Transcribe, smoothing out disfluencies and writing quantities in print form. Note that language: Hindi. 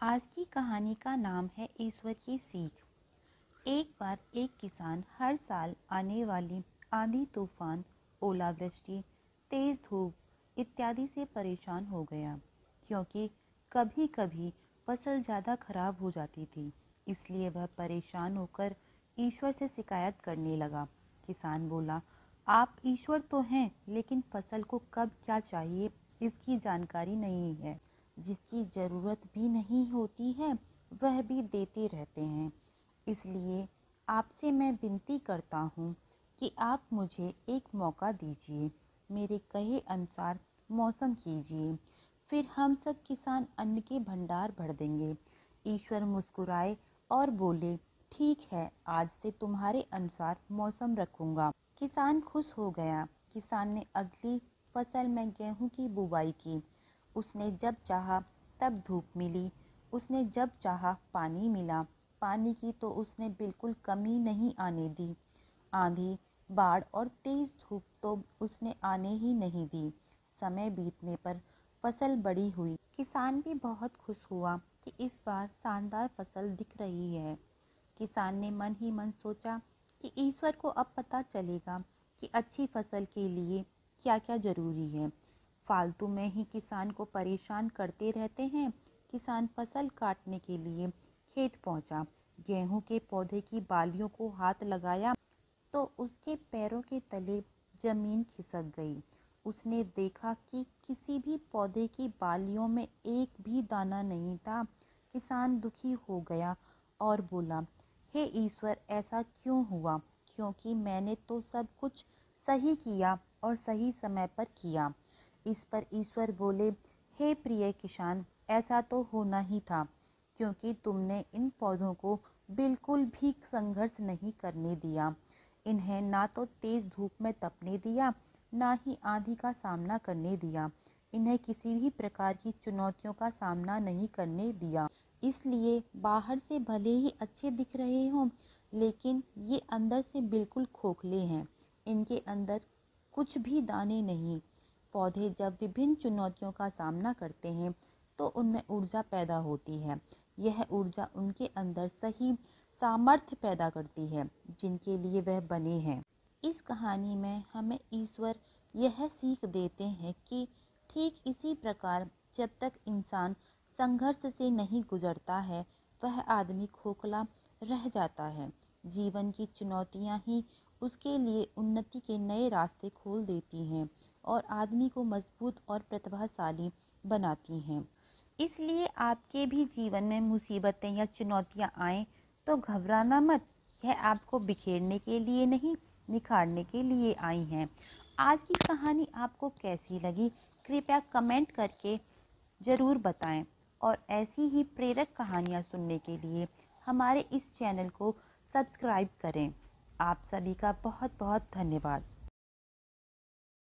आज की कहानी का नाम है ईश्वर की सीख। एक बार एक किसान हर साल आने वाली आंधी तूफान, ओलावृष्टि, तेज धूप इत्यादि से परेशान हो गया, क्योंकि कभी कभी फसल ज़्यादा खराब हो जाती थी। इसलिए वह परेशान होकर ईश्वर से शिकायत करने लगा। किसान बोला, आप ईश्वर तो हैं, लेकिन फसल को कब क्या चाहिए इसकी जानकारी नहीं है। जिसकी ज़रूरत भी नहीं होती है वह भी देते रहते हैं। इसलिए आपसे मैं विनती करता हूँ कि आप मुझे एक मौका दीजिए, मेरे कहे अनुसार मौसम कीजिए, फिर हम सब किसान अन्न के भंडार भर देंगे। ईश्वर मुस्कुराए और बोले, ठीक है, आज से तुम्हारे अनुसार मौसम रखूंगा। किसान खुश हो गया। किसान ने अगली फसल में गेहूं की बुवाई की। उसने जब चाहा तब धूप मिली, उसने जब चाहा पानी मिला। पानी की तो उसने बिल्कुल कमी नहीं आने दी। आंधी, बाढ़ और तेज धूप तो उसने आने ही नहीं दी। समय बीतने पर फसल बड़ी हुई। किसान भी बहुत खुश हुआ कि इस बार शानदार फसल दिख रही है। किसान ने मन ही मन सोचा कि ईश्वर को अब पता चलेगा कि अच्छी फसल के लिए क्या क्या जरूरी है। फालतू में ही किसान को परेशान करते रहते हैं। किसान फसल काटने के लिए खेत पहुंचा। गेहूं के पौधे की बालियों को हाथ लगाया तो उसके पैरों के तले जमीन खिसक गई। उसने देखा कि किसी भी पौधे की बालियों में एक भी दाना नहीं था। किसान दुखी हो गया और बोला, हे ईश्वर, ऐसा क्यों हुआ? क्योंकि मैंने तो सब कुछ सही किया और सही समय पर किया। इस पर ईश्वर बोले, हे प्रिय किसान, ऐसा तो होना ही था, क्योंकि तुमने इन पौधों को बिल्कुल भी संघर्ष नहीं करने दिया। इन्हें ना तो तेज धूप में तपने दिया, ना ही आंधी का सामना करने दिया। इन्हें किसी भी प्रकार की चुनौतियों का सामना नहीं करने दिया। इसलिए बाहर से भले ही अच्छे दिख रहे हों, लेकिन ये अंदर से बिल्कुल खोखले हैं। इनके अंदर कुछ भी दाने नहीं। पौधे जब विभिन्न चुनौतियों का सामना करते हैं तो उनमें ऊर्जा पैदा होती है। यह ऊर्जा उनके अंदर सही सामर्थ्य पैदा करती है जिनके लिए वह बने हैं। इस कहानी में हमें ईश्वर यह सीख देते हैं कि ठीक इसी प्रकार जब तक इंसान संघर्ष से नहीं गुजरता है वह आदमी खोखला रह जाता है। जीवन की चुनौतियाँ ही उसके लिए उन्नति के नए रास्ते खोल देती हैं और आदमी को मजबूत और प्रतिभाशाली बनाती हैं। इसलिए आपके भी जीवन में मुसीबतें या चुनौतियाँ आएँ तो घबराना मत। यह आपको बिखेरने के लिए नहीं, निखारने के लिए आई हैं। आज की कहानी आपको कैसी लगी कृपया कमेंट करके ज़रूर बताएं और ऐसी ही प्रेरक कहानियाँ सुनने के लिए हमारे इस चैनल को सब्सक्राइब करें। आप सभी का बहुत बहुत धन्यवाद।